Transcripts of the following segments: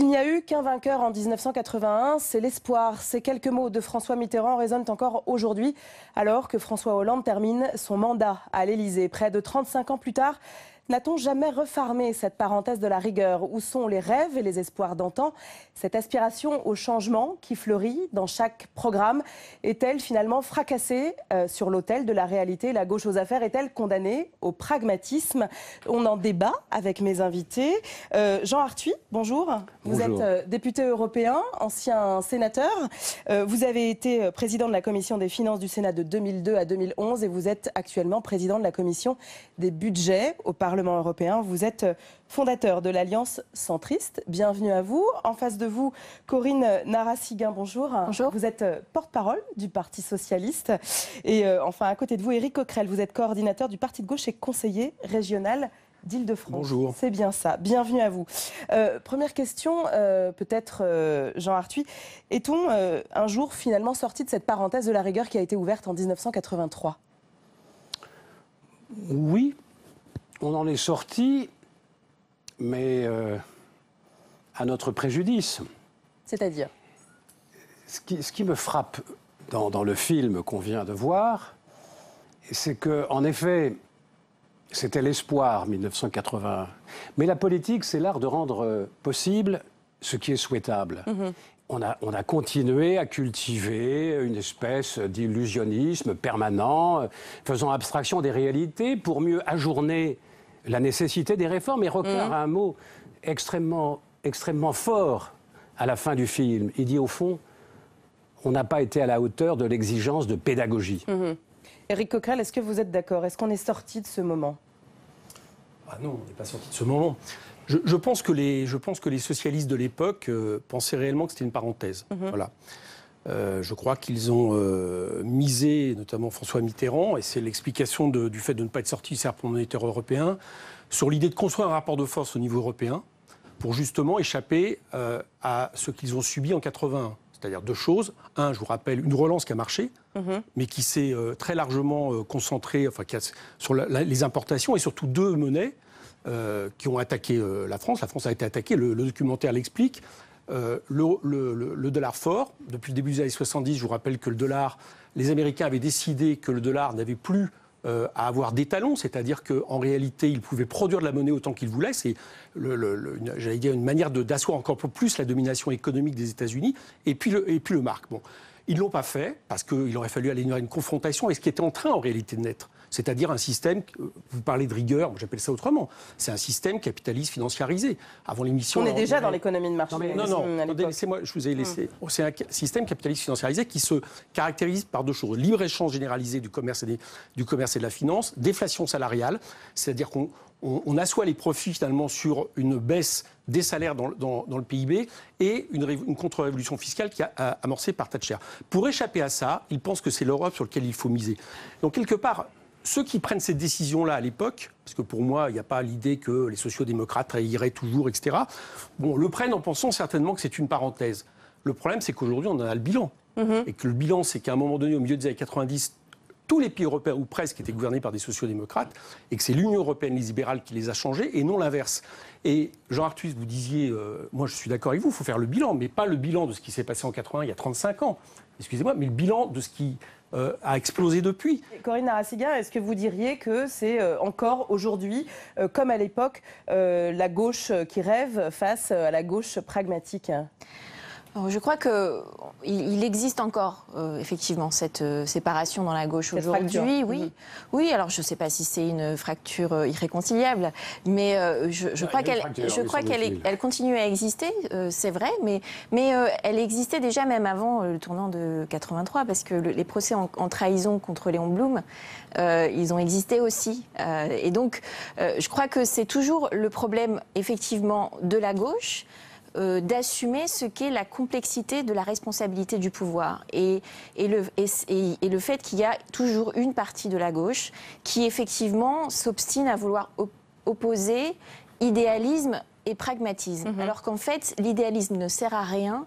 Il n'y a eu qu'un vainqueur en 1981, c'est l'espoir. Ces quelques mots de François Mitterrand résonnent encore aujourd'hui, alors que François Hollande termine son mandat à l'Élysée. Près de 35 ans plus tard, n'a-t-on jamais refermé cette parenthèse de la rigueur? Où sont les rêves et les espoirs d'antan? Cette aspiration au changement qui fleurit dans chaque programme est-elle finalement fracassée sur l'autel de la réalité? La gauche aux affaires est-elle condamnée au pragmatisme? On en débat avec mes invités. Jean Arthuis, bonjour. Vous êtes député européen, ancien sénateur. Vous avez été président de la commission des finances du Sénat de 2002 à 2011 et vous êtes actuellement président de la commission des budgets au Parlement européen. Vous êtes fondateur de l'Alliance centriste. Bienvenue à vous. En face de vous, Corinne Narassiguin, bonjour. Bonjour. Vous êtes porte-parole du Parti socialiste. Et enfin, à côté de vous, Éric Coquerel, vous êtes coordinateur du Parti de gauche et conseiller régional d'Île-de-France. Bonjour. C'est bien ça. Bienvenue à vous. Première question, peut-être Jean Arthuis. Est-on un jour finalement sorti de cette parenthèse de la rigueur qui a été ouverte en 1983 ? Oui, on en est sorti, mais à notre préjudice. C'est-à-dire ? Ce qui me frappe dans le film qu'on vient de voir, c'est qu'en effet, c'était l'espoir, 1981. Mais la politique, c'est l'art de rendre possible ce qui est souhaitable. On a continué à cultiver une espèce d'illusionnisme permanent, faisant abstraction des réalités pour mieux ajourner la nécessité des réformes. Et Rocard a un mot extrêmement fort à la fin du film. Il dit, au fond, on n'a pas été à la hauteur de l'exigence de pédagogie. Éric Coquerel, est-ce que vous êtes d'accord? Est-ce qu'on est sorti de ce moment? Ah non, on n'est pas sorti de ce moment. Je pense que les socialistes de l'époque pensaient réellement que c'était une parenthèse. Voilà. Je crois qu'ils ont misé, notamment François Mitterrand, et c'est l'explication du fait de ne pas être sorti du cercle monétaire européen, sur l'idée de construire un rapport de force au niveau européen pour justement échapper à ce qu'ils ont subi en 81. C'est-à-dire deux choses. Un, je vous rappelle, une relance qui a marché, mais qui s'est très largement concentrée sur les importations, et surtout deux monnaies qui ont attaqué la France. La France a été attaquée, le documentaire l'explique. Le dollar fort, depuis le début des années 70, je vous rappelle que le dollar, les Américains avaient décidé que le dollar n'avait plus à avoir d'étalons, c'est-à-dire qu'en réalité, ils pouvaient produire de la monnaie autant qu'ils voulaient. C'est, j'allais dire, une manière d'asseoir encore plus la domination économique des États-Unis, et puis le mark. Bon. Ils ne l'ont pas fait, parce qu'il aurait fallu aller vers une confrontation avec ce qui était en train, en réalité, de naître. C'est-à-dire un système, vous parlez de rigueur, moi j'appelle ça autrement, c'est un système capitaliste financiarisé. Avant l'émission... On est déjà dans l'économie de marché. Non, laissez-moi, je vous ai laissé. C'est un système capitaliste financiarisé qui se caractérise par deux choses. Libre-échange généralisé du commerce et de la finance, déflation salariale, c'est-à-dire qu'on assoit les profits finalement sur une baisse des salaires dans le PIB et une contre-révolution fiscale qui a amorcé par Thatcher. Pour échapper à ça, ils pensent que c'est l'Europe sur laquelle il faut miser. Donc quelque part... Ceux qui prennent cette décision-là à l'époque, parce que pour moi, il n'y a pas l'idée que les sociodémocrates trahiraient toujours, etc., bon, le prennent en pensant certainement que c'est une parenthèse. Le problème, c'est qu'aujourd'hui, on en a le bilan. Et que le bilan, c'est qu'à un moment donné, au milieu des années 90, tous les pays européens, ou presque, étaient gouvernés par des sociodémocrates, et que c'est l'Union européenne, les libérales, qui les a changés, et non l'inverse. Et Jean Arthuis, vous disiez, moi je suis d'accord avec vous, il faut faire le bilan, mais pas le bilan de ce qui s'est passé en 80, il y a 35 ans, excusez-moi, mais le bilan de ce qui a explosé depuis. Corinne Narassiguin, est-ce que vous diriez que c'est encore aujourd'hui, comme à l'époque, la gauche qui rêve face à la gauche pragmatique ? Je crois qu'il existe encore effectivement cette séparation dans la gauche aujourd'hui. Oui, alors je ne sais pas si c'est une fracture irréconciliable, mais je crois qu'elle continue à exister, c'est vrai, mais elle existait déjà même avant le tournant de 83, parce que les procès en trahison contre Léon Blum, ils ont existé aussi. Et donc, je crois que c'est toujours le problème effectivement de la gauche, d'assumer ce qu'est la complexité de la responsabilité du pouvoir et le fait qu'il y a toujours une partie de la gauche qui effectivement s'obstine à vouloir opposer idéalisme et pragmatisme, alors qu'en fait l'idéalisme ne sert à rien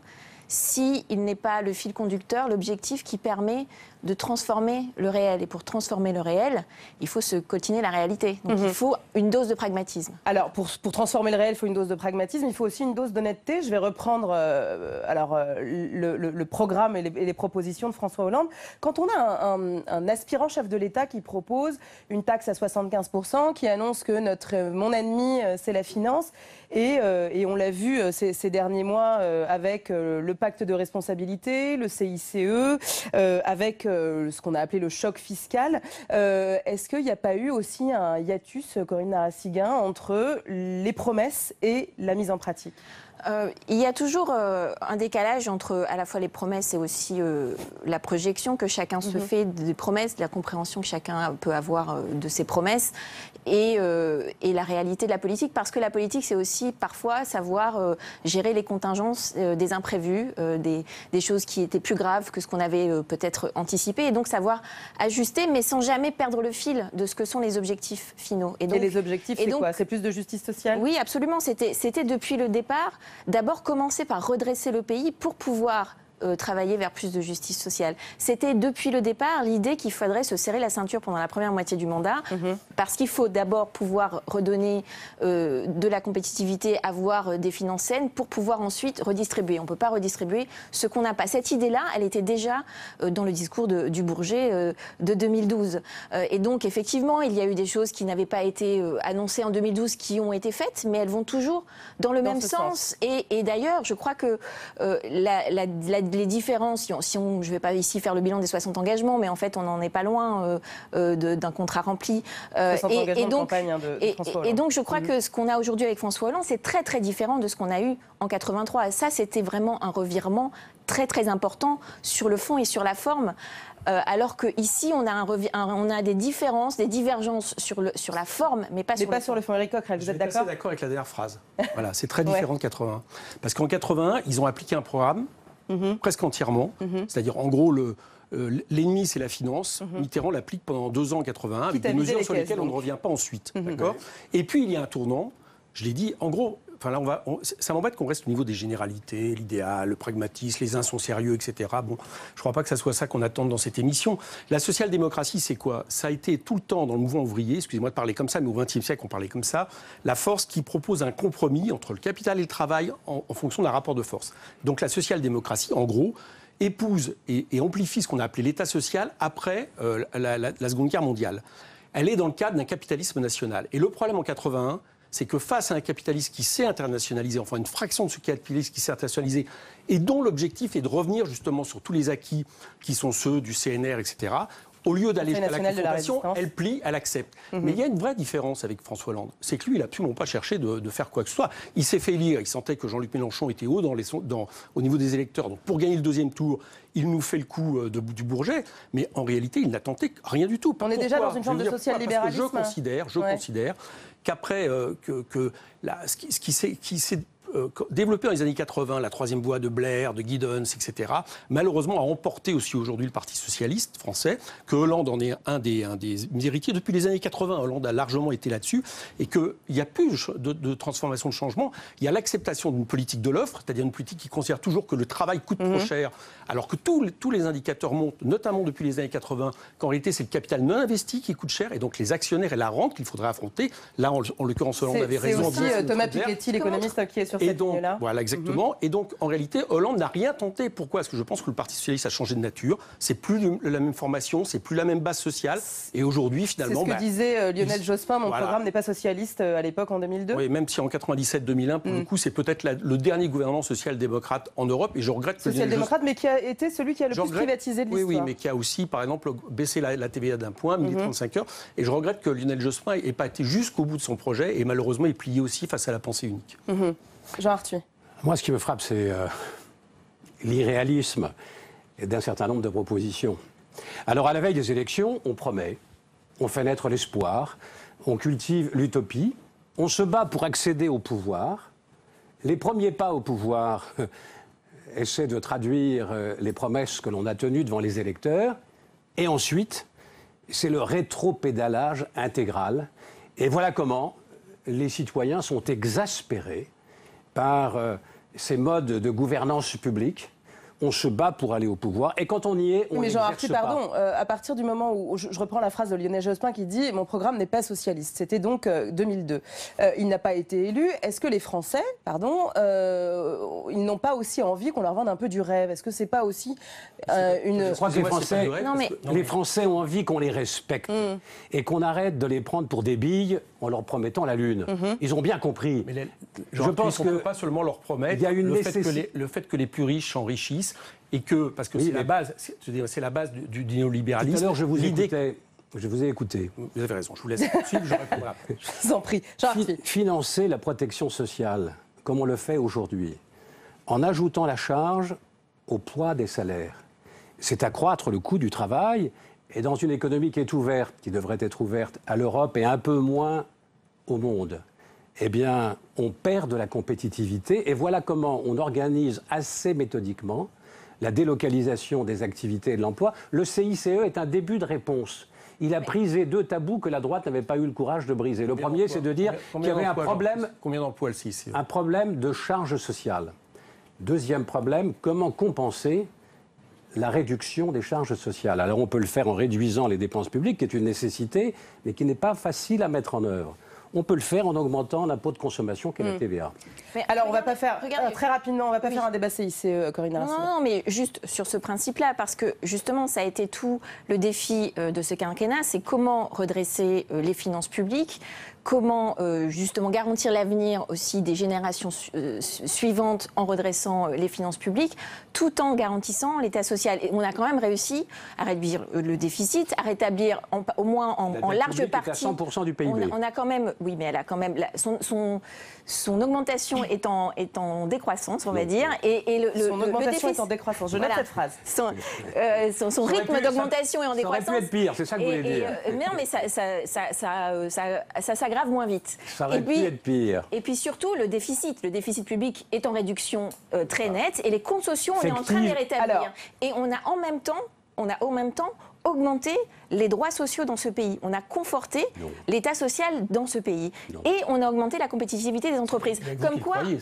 s'il n'est pas le fil conducteur, l'objectif qui permet de transformer le réel. Et pour transformer le réel, il faut se coltiner la réalité. Donc il faut une dose de pragmatisme. Alors, pour transformer le réel, il faut une dose de pragmatisme, il faut aussi une dose d'honnêteté. Je vais reprendre le programme et les propositions de François Hollande. Quand on a un aspirant chef de l'État qui propose une taxe à 75%, qui annonce que mon ennemi, c'est la finance, et on l'a vu ces derniers mois avec le pacte de responsabilité, le CICE, avec ce qu'on a appelé le choc fiscal. Est-ce qu'il n'y a pas eu aussi un hiatus, Corinne Narassiguin, entre les promesses et la mise en pratique ? Il y a toujours un décalage entre à la fois les promesses et aussi la projection que chacun se fait des promesses, de la compréhension que chacun peut avoir de ses promesses et la réalité de la politique. Parce que la politique, c'est aussi parfois savoir gérer les contingences des imprévus, des choses qui étaient plus graves que ce qu'on avait peut-être anticipé. Et donc savoir ajuster, mais sans jamais perdre le fil de ce que sont les objectifs finaux. Et les objectifs, c'est quoi ? C'est plus de justice sociale ? Oui, absolument. C'était depuis le départ. D'abord commencer par redresser le pays pour pouvoir travailler vers plus de justice sociale. C'était depuis le départ l'idée qu'il faudrait se serrer la ceinture pendant la première moitié du mandat, parce qu'il faut d'abord pouvoir redonner de la compétitivité, avoir des finances saines, pour pouvoir ensuite redistribuer. On ne peut pas redistribuer ce qu'on n'a pas. Cette idée-là, elle était déjà dans le discours du Bourget de 2012. Et donc, effectivement, il y a eu des choses qui n'avaient pas été annoncées en 2012, qui ont été faites, mais elles vont toujours dans le même sens. Et d'ailleurs, je crois que les différences, je ne vais pas ici faire le bilan des 60 engagements, mais en fait, on n'en est pas loin d'un contrat rempli. Et donc, je crois que ce qu'on a aujourd'hui avec François Hollande, c'est très, très différent de ce qu'on a eu en 83. Et ça, c'était vraiment un revirement très, très important sur le fond et sur la forme. Alors qu'ici, on a des différences, des divergences sur la forme, mais pas sur le fond. Éric Coquerel, vous êtes d'accord ? Je suis assez d'accord avec la dernière phrase. Voilà, c'est très différent de 81. Parce qu'en 81, ils ont appliqué un programme presque entièrement. C'est-à-dire, en gros, l'ennemi, c'est la finance. Mitterrand l'applique pendant 2 ans en 81, avec des mesures sur lesquelles on ne revient pas ensuite. D'accord ? Et puis, il y a un tournant. Je l'ai dit, en gros, là, ça m'embête qu'on reste au niveau des généralités, l'idéal, le pragmatisme, les uns sont sérieux, etc. Bon, je ne crois pas que ça soit ça qu'on attende dans cette émission. La social-démocratie, c'est quoi ? Ça a été tout le temps dans le mouvement ouvrier, excusez-moi de parler comme ça, mais au XXe siècle, on parlait comme ça, la force qui propose un compromis entre le capital et le travail en fonction d'un rapport de force. Donc la social-démocratie, en gros, épouse et amplifie ce qu'on a appelé l'État social après la Seconde Guerre mondiale. Elle est dans le cadre d'un capitalisme national. Et le problème en 81, c'est que face à un capitalisme qui s'est internationalisé, enfin une fraction de ce capitalisme qui s'est internationalisé, et dont l'objectif est de revenir justement sur tous les acquis qui sont ceux du CNR, etc., au lieu d'aller à la confrontation, elle plie, elle accepte. Mais il y a une vraie différence avec François Hollande. C'est que lui, il n'a absolument pas cherché de faire quoi que ce soit. Il s'est fait élire, il sentait que Jean-Luc Mélenchon était haut au niveau des électeurs. Donc pour gagner le 2e tour, il nous fait le coup du Bourget, mais en réalité, il n'a tenté rien du tout. On est déjà dans une forme de social-libéralisme. Parce que je considère qu'après ce qui s'est développé dans les années 80, la 3e voie de Blair, de Giddens, etc., malheureusement a emporté aussi aujourd'hui le Parti socialiste français, que Hollande en est un des héritiers. Depuis les années 80, Hollande a largement été là-dessus, et qu'il n'y a plus de transformation, de changement. Il y a l'acceptation d'une politique de l'offre, c'est-à-dire une politique qui considère toujours que le travail coûte trop cher, alors que tous les indicateurs montrent, notamment depuis les années 80, qu'en réalité c'est le capital non investi qui coûte cher, et donc les actionnaires et la rente qu'il faudrait affronter. Là, en l'occurrence, Hollande avait raison. C'est aussi Thomas Piketty, l'économiste, qui est sur cette ligne-là. Voilà, exactement. Et donc, en réalité, Hollande n'a rien tenté. Pourquoi ? Parce que je pense que le Parti socialiste a changé de nature. C'est plus la même formation, c'est plus la même base sociale. Et aujourd'hui, finalement... C'est ce que disait Lionel Jospin, mon programme n'est pas socialiste à l'époque, en 2002. Oui, même si en 97-2001, pour le coup, c'est peut-être le dernier gouvernement social-démocrate en Europe. Et je regrette que... Social-démocrate, mais qui a été celui qui a le plus privatisé de l'histoire. Oui, mais qui a aussi, par exemple, baissé la TVA d'un point, 35 heures. Et je regrette que Lionel Jospin n'ait pas été jusqu'au bout de son projet. Et malheureusement, il pliait aussi face à la pensée unique. Jean Arthuis. Moi, ce qui me frappe, c'est l'irréalisme d'un certain nombre de propositions. Alors, à la veille des élections, on promet, on fait naître l'espoir, on cultive l'utopie, on se bat pour accéder au pouvoir. Les premiers pas au pouvoir essaient de traduire les promesses que l'on a tenues devant les électeurs. Et ensuite, c'est le rétropédalage intégral. Et voilà comment les citoyens sont exaspérés par ces modes de gouvernance publique on se bat pour aller au pouvoir. Et quand on y est, on mais n'exerce pas. pardon, à partir du moment où je reprends la phrase de Lionel Jospin qui dit « Mon programme n'est pas socialiste ». C'était donc 2002. Il n'a pas été élu. Est-ce que les Français, ils n'ont pas aussi envie qu'on leur vende un peu du rêve? Est-ce que c'est pas aussi une... Je crois que les Français ont envie qu'on les respecte et qu'on arrête de les prendre pour des billes en leur promettant la lune. Ils ont bien compris. Mais je pense qu'on ne peut pas seulement leur promettre le fait que les plus riches s'enrichissent et que, parce que c'est la base, c'est la base du néolibéralisme. Tout à l'heure, je vous ai écouté. Vous avez raison, je vous laisse poursuivre, je répondrai après. Je vous en prie. Financer la protection sociale, comme on le fait aujourd'hui, en ajoutant la charge au poids des salaires, c'est accroître le coût du travail. Et dans une économie qui est ouverte, qui devrait être ouverte à l'Europe et un peu moins au monde, eh bien, on perd de la compétitivité. Et voilà comment on organise assez méthodiquement la délocalisation des activités et de l'emploi. Le CICE est un début de réponse. Il a brisé 2 tabous que la droite n'avait pas eu le courage de briser. Le premier, c'est de dire qu'il y avait un problème... Combien d'emplois le CICE? Un problème de charge sociale. Deuxième problème, comment compenser la réduction des charges sociales. Alors on peut le faire en réduisant les dépenses publiques, qui est une nécessité, mais qui n'est pas facile à mettre en œuvre. On peut le faire en augmentant l'impôt de consommation qui est la TVA. Mais alors, on va pas faire, très rapidement, on va pas faire un débat CICE, Corinne Araceli. Non, mais juste sur ce principe-là, parce que justement, ça a été tout le défi de ce quinquennat, c'est comment redresser les finances publiques, comment justement garantir l'avenir aussi des générations suivantes en redressant les finances publiques, tout en garantissant l'État social. Et on a quand même réussi à réduire le déficit, à rétablir au moins en large partie... Est à 100% du PIB. On a quand même... Oui, mais elle a quand même... Son augmentation est en décroissance, on va dire. Et son augmentation est en décroissance. Je note cette phrase. Son rythme d'augmentation est en décroissance. Ça aurait pu être pire, c'est ça que vous voulez dire. Mais non, mais ça s'aggrave moins vite. Ça aurait pu être pire. Et puis surtout, le déficit public est en réduction très nette et les comptes sociaux, on est en train de les rétablir. Alors, et on a en même temps augmenté les droits sociaux dans ce pays. On a conforté l'État social dans ce pays. Et on a augmenté la compétitivité des entreprises.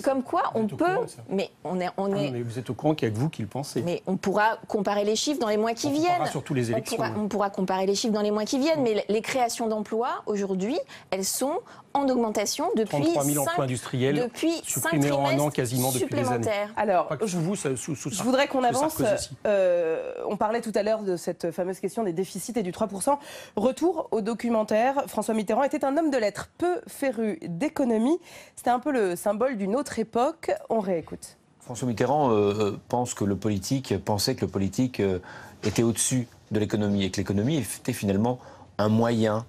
Comme quoi on peut... Mais mais vous êtes au courant qu'il n'y a que vous qui le pensez. Mais on pourra comparer les chiffres dans les mois qui viennent. Surtout les élections. On pourra comparer les chiffres dans les mois qui viennent. Mais les créations d'emplois, aujourd'hui, elles sont en augmentation depuis 33 000 emplois industriels supprimés en un an quasiment depuis des années. Alors, je voudrais qu'on avance. On parlait tout à l'heure de cette fameuse question des déficits et du 3%. Retour au documentaire. François Mitterrand était un homme de lettres peu féru d'économie. C'était un peu le symbole d'une autre époque. On réécoute. François Mitterrand pensait que le politique était au-dessus de l'économie et que l'économie était finalement un moyen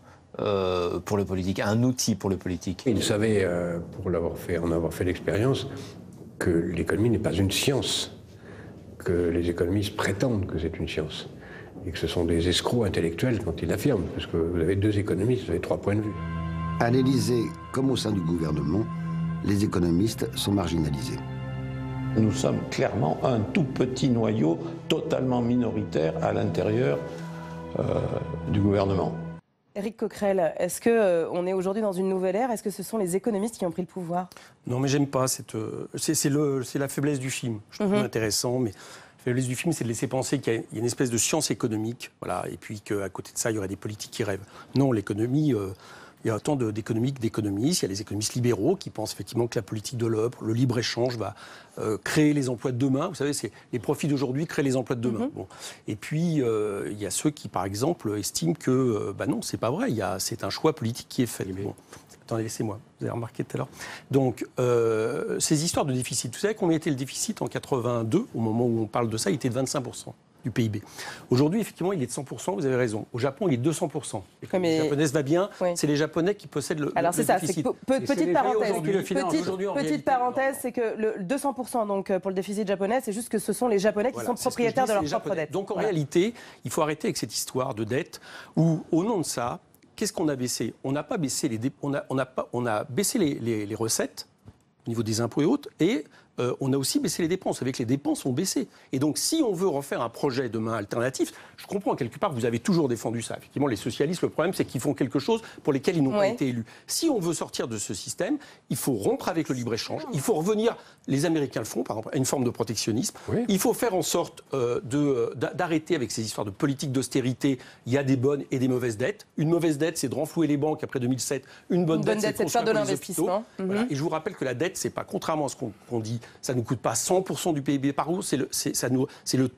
pour le politique, un outil pour le politique. Il savait, pour en avoir fait l'expérience, que l'économie n'est pas une science, que les économistes prétendent que c'est une science, et que ce sont des escrocs intellectuels quand ils l'affirment, parce que vous avez 2 économistes, vous avez 3 points de vue. À l'Élysée, comme au sein du gouvernement, les économistes sont marginalisés. Nous sommes clairement un tout petit noyau totalement minoritaire à l'intérieur du gouvernement. Éric Coquerel, est-ce qu'on est aujourd'hui dans une nouvelle ère? Est-ce que ce sont les économistes qui ont pris le pouvoir? Non, mais j'aime pas c'est la faiblesse du film. Je trouve intéressant, mais la faiblesse du film, c'est de laisser penser qu'il y a une espèce de science économique, voilà, et puis qu'à côté de ça, il y aurait des politiques qui rêvent. Non, l'économie... il y a autant d'économies que d'économistes. Il y a les économistes libéraux qui pensent effectivement que la politique de l'offre, le libre-échange va créer les emplois de demain. Vous savez, c'est les profits d'aujourd'hui créent les emplois de demain. Bon. Et puis, il y a ceux qui, par exemple, estiment que, non, c'est pas vrai. C'est un choix politique qui est fait. Bon. Attendez, laissez-moi. Vous avez remarqué tout à l'heure. Donc, ces histoires de déficit. Vous savez combien était le déficit en 82, au moment où on parle de ça, il était de 25% du PIB. Aujourd'hui, effectivement, il est de 100%, vous avez raison. Au Japon, il est de 200%. Les Japonaises va bien, c'est les Japonais qui possèdent le Alors, c'est ça, déficit. Petite parenthèse, c'est que le 200% donc, pour le déficit japonais, c'est juste que ce sont les Japonais qui sont propriétaires de leur propre dette. Donc, en réalité, il faut arrêter avec cette histoire de dette où, au nom de ça, qu'est-ce qu'on a baissé? On n'a pas baissé on a baissé les recettes au niveau des impôts et autres, et on a aussi baissé les dépenses. Avec les dépenses ont baissé. Et donc, si on veut refaire un projet demain alternatif, je comprends quelque part, vous avez toujours défendu ça. Effectivement, les socialistes, le problème, c'est qu'ils font quelque chose pour lesquels ils n'ont pas été élus. Si on veut sortir de ce système, il faut rompre avec le libre-échange. Il faut revenir, les Américains le font, par exemple, à une forme de protectionnisme. Oui. Il faut faire en sorte d'arrêter avec ces histoires de politique d'austérité. Il y a des bonnes et des mauvaises dettes. Une mauvaise dette, c'est de renflouer les banques après 2007. Une bonne dette, c'est de faire de l'investissement. Voilà. Et je vous rappelle que la dette, c'est pas, contrairement à ce qu'on dit, ça ne nous coûte pas 100% du PIB par an, c'est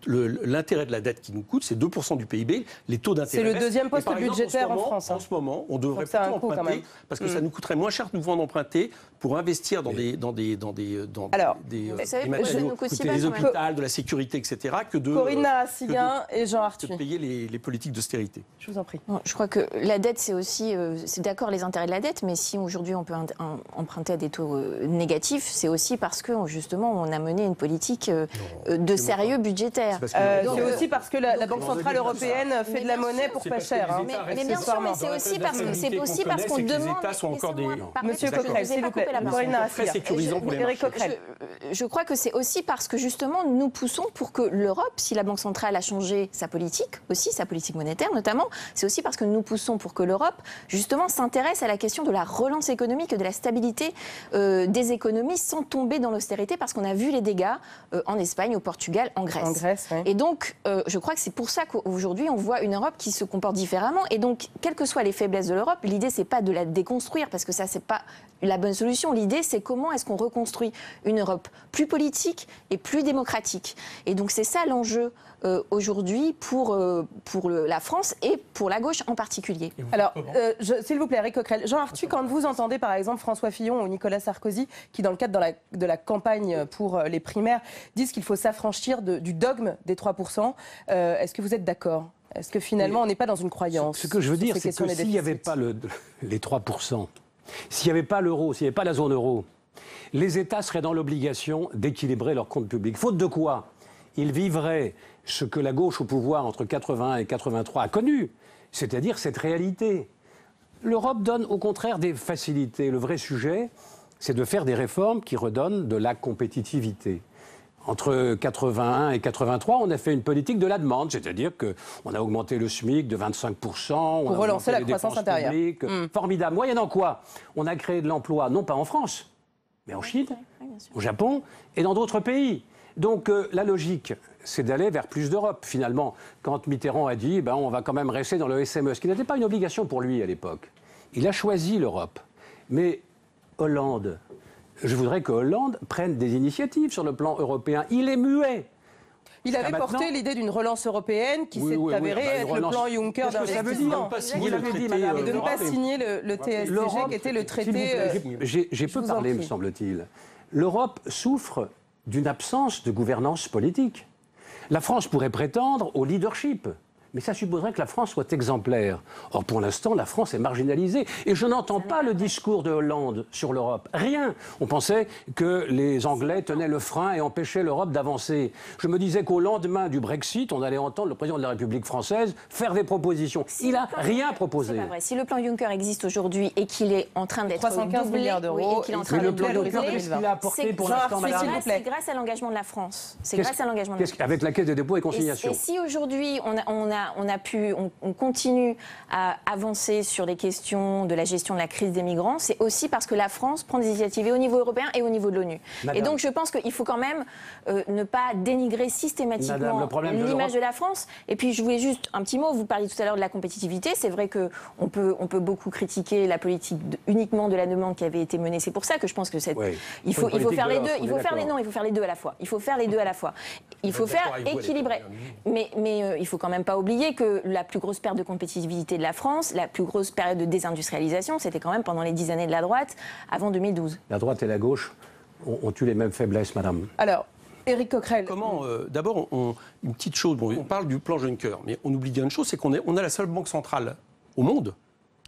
l'intérêt de la dette qui nous coûte, c'est 2% du PIB, les taux d'intérêt. C'est le deuxième poste budgétaire en France. En ce moment, on devrait plutôt emprunter, parce que ça nous coûterait moins cher de nous vendre emprunter pour investir dans des matériaux, des hôpitaux, de la sécurité, etc., que de Corinne Narassiguin et Jean Arthuis. De payer les politiques d'austérité. Je vous en prie. Je crois que la dette, c'est aussi, c'est d'accord les intérêts de la dette, mais si aujourd'hui on peut emprunter à des taux négatifs, c'est aussi parce que justement on a mené une politique de sérieux budgétaire. C'est aussi parce que la Banque Centrale Européenne fait de la monnaie pour pas cher. Mais bien sûr, mais c'est aussi parce qu'on demande. Les États sont encore des. Monsieur Coquerel, s'il vous plaît. Très sécurisant pour les marchés. Je crois que c'est aussi parce que justement nous poussons pour que l'Europe, si la Banque Centrale a changé sa politique, aussi sa politique monétaire notamment, c'est aussi parce que nous poussons pour que l'Europe justement s'intéresse à la question de la relance économique et de la stabilité des économies sans tomber dans l'austérité, parce qu'on a vu les dégâts en Espagne, au Portugal, en Grèce. Oui. Et donc, je crois que c'est pour ça qu'aujourd'hui, on voit une Europe qui se comporte différemment. Et donc, quelles que soient les faiblesses de l'Europe, l'idée, c'est pas de la déconstruire, parce que ça, c'est pas la bonne solution. L'idée, c'est comment est-ce qu'on reconstruit une Europe plus politique et plus démocratique. Et donc, c'est ça l'enjeu aujourd'hui pour la France et pour la gauche en particulier. Alors, s'il vous plaît, Éric Coquerel, Jean Arthuis, quand vous entendez par exemple François Fillon ou Nicolas Sarkozy, qui dans le cadre de la campagne pour les primaires, disent qu'il faut s'affranchir du dogme des 3%, est-ce que vous êtes d'accord ? Est-ce que finalement on n'est pas dans une croyance ? Ce que je veux dire, c'est que s'il n'y avait pas les 3%, s'il n'y avait pas l'euro, s'il n'y avait pas la zone euro, les États seraient dans l'obligation d'équilibrer leurs comptes publics. Faute de quoi ? Ils vivraient ce que la gauche au pouvoir entre 81 et 83 a connu, c'est-à-dire cette réalité. L'Europe donne au contraire des facilités. Le vrai sujet, c'est de faire des réformes qui redonnent de la compétitivité. Entre 81 et 83, on a fait une politique de la demande, c'est-à-dire qu'on a augmenté le SMIC de 25%. Pour relancer la croissance intérieure. Formidable. Moyennant quoi, on a créé de l'emploi, non pas en France, mais en Chine, au Japon et dans d'autres pays. Donc la logique, c'est d'aller vers plus d'Europe. Finalement, quand Mitterrand a dit on va quand même rester dans le SME, ce qui n'était pas une obligation pour lui à l'époque. Il a choisi l'Europe. Mais Hollande, je voudrais que Hollande prenne des initiatives sur le plan européen. Il est muet. Il avait porté l'idée d'une relance européenne qui s'est avérée être le plan Juncker d'investissement. Et de ne pas signer le TSCG qui était le traité... J'ai peu parlé, me semble-t-il. L'Europe souffre d'une absence de gouvernance politique. La France pourrait prétendre au leadership, mais ça supposerait que la France soit exemplaire. Or, pour l'instant, la France est marginalisée. Et je n'entends pas le discours de Hollande sur l'Europe. Rien. On pensait que les Anglais tenaient le frein et empêchaient l'Europe d'avancer. Je me disais qu'au lendemain du Brexit, on allait entendre le président de la République française faire des propositions. Il n'a rien proposé. C'est pas vrai. Si le plan Juncker existe aujourd'hui et qu'il est en train d'être 315 milliards d'euros, mais le plan Juncker, qu'est-ce qu'il a apporté pour l'instant, madame ? C'est grâce à l'engagement de la France. C'est grâce à l'engagement de la France. Avec la Caisse des dépôts et consignations. Et si aujourd'hui, on continue à avancer sur les questions de la gestion de la crise des migrants, c'est aussi parce que la France prend des initiatives au niveau européen et au niveau de l'ONU. Et donc je pense qu'il faut quand même ne pas dénigrer systématiquement l'image de la France. Et puis je voulais juste un petit mot, vous parliez tout à l'heure de la compétitivité, c'est vrai qu'on peut beaucoup critiquer la politique uniquement de la demande qui avait été menée. C'est pour ça que je pense que il faut faire les deux. Il faut faire les deux à la fois. Il faut faire les deux à la fois. Il faut faire équilibrer. Mais il faut quand même pas oublier que la plus grosse perte de compétitivité de la France, la plus grosse période de désindustrialisation, c'était quand même pendant les 10 années de la droite, avant 2012. La droite et la gauche ont eu les mêmes faiblesses, madame. Alors, Éric Coquerel. D'abord, une petite chose, on parle du plan Juncker, mais on oublie bien une chose, c'est qu'on a la seule banque centrale au monde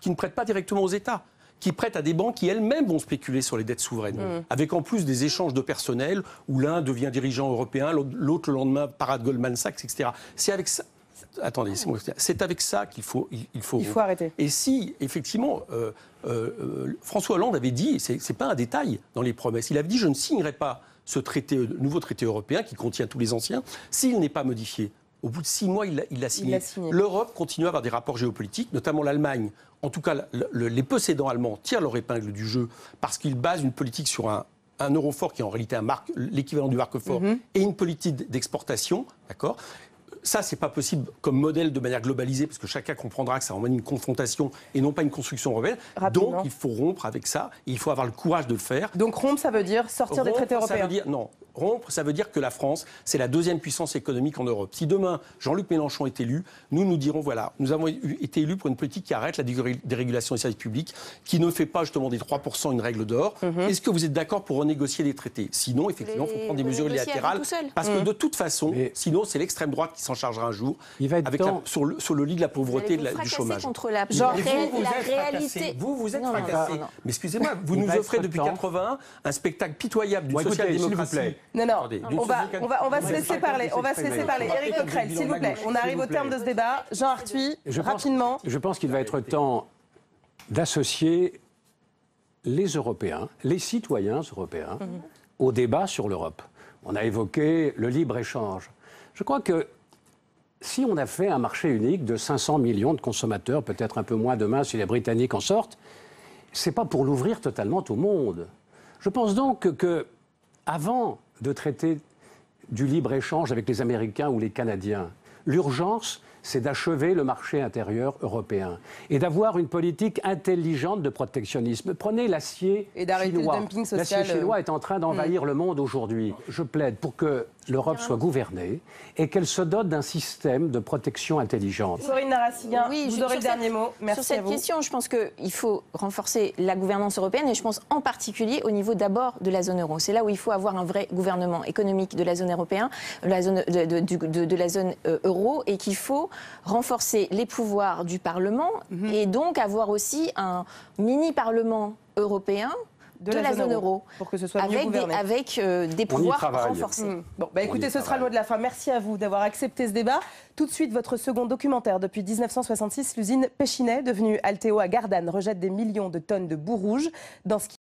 qui ne prête pas directement aux États, qui prête à des banques qui elles-mêmes vont spéculer sur les dettes souveraines, avec en plus des échanges de personnel, où l'un devient dirigeant européen, l'autre le lendemain parade Goldman Sachs, etc. C'est avec ça... Attendez, c'est avec ça qu'il faut arrêter. Et si, effectivement, François Hollande avait dit, c'est pas un détail dans les promesses, il avait dit « je ne signerai pas ce nouveau traité européen qui contient tous les anciens, s'il n'est pas modifié, au bout de 6 mois, il l'a signé. L'Europe continue à avoir des rapports géopolitiques, notamment l'Allemagne. En tout cas, les possédants allemands tirent leur épingle du jeu parce qu'ils basent une politique sur un euro fort qui est en réalité l'équivalent du marque fort et une politique d'exportation, d'accord ? Ça, c'est pas possible comme modèle de manière globalisée, parce que chacun comprendra que ça emmène une confrontation et non pas une construction européenne. Donc, il faut rompre avec ça, et il faut avoir le courage de le faire. Donc, rompre, ça veut dire sortir des traités européens. Non. Rompre, ça veut dire que la France, c'est la deuxième puissance économique en Europe. Si demain, Jean-Luc Mélenchon est élu, nous dirons, voilà, nous avons été élus pour une politique qui arrête la dérégulation des services publics, qui ne fait pas justement des 3% une règle d'or. Est-ce que vous êtes d'accord pour renégocier les traités? Sinon, effectivement, il faut prendre des mesures unilatérales. Parce que de toute façon, sinon, c'est l'extrême droite qui s'en chargera un jour, sur le lit de la pauvreté et du chômage. Contre la réalité. Vous êtes fracassés. Mais excusez-moi, vous nous offrez depuis 1981 un spectacle pitoyable d'une social-démocratie. Non, on va se laisser parler. On va se laisser parler. Éric Coquerel, s'il vous plaît. On arrive au terme de ce débat. Jean Arthuis, rapidement. Je pense qu'il va être temps d'associer les Européens, les citoyens européens, au débat sur l'Europe. On a évoqué le libre-échange. Je crois que si on a fait un marché unique de 500 millions de consommateurs, peut-être un peu moins demain si les Britanniques en sortent, c'est pas pour l'ouvrir totalement au monde. Je pense donc que avant de traiter du libre-échange avec les Américains ou les Canadiens, l'urgence, c'est d'achever le marché intérieur européen et d'avoir une politique intelligente de protectionnisme. Prenez l'acier chinois. L'acier chinois est en train d'envahir le monde aujourd'hui. Je plaide pour que l'Europe soit gouvernée et qu'elle se dote d'un système de protection intelligente. Corinne Narassiguin, vous aurez le dernier mot. Merci sur cette question, je pense qu'il faut renforcer la gouvernance européenne et je pense en particulier au niveau d'abord de la zone euro. C'est là où il faut avoir un vrai gouvernement économique de la zone européenne, de la zone euro, et qu'il faut renforcer les pouvoirs du Parlement et donc avoir aussi un mini-parlement européen de la zone euro, pour que ce soit mieux gouverné. Avec des pouvoirs renforcés. Bon, écoutez, ce sera le mot de la fin. Merci à vous d'avoir accepté ce débat. Tout de suite, votre second documentaire. Depuis 1966, l'usine Pechiney, devenue Alteo à Gardanne, rejette des millions de tonnes de boue rouge. Dans ce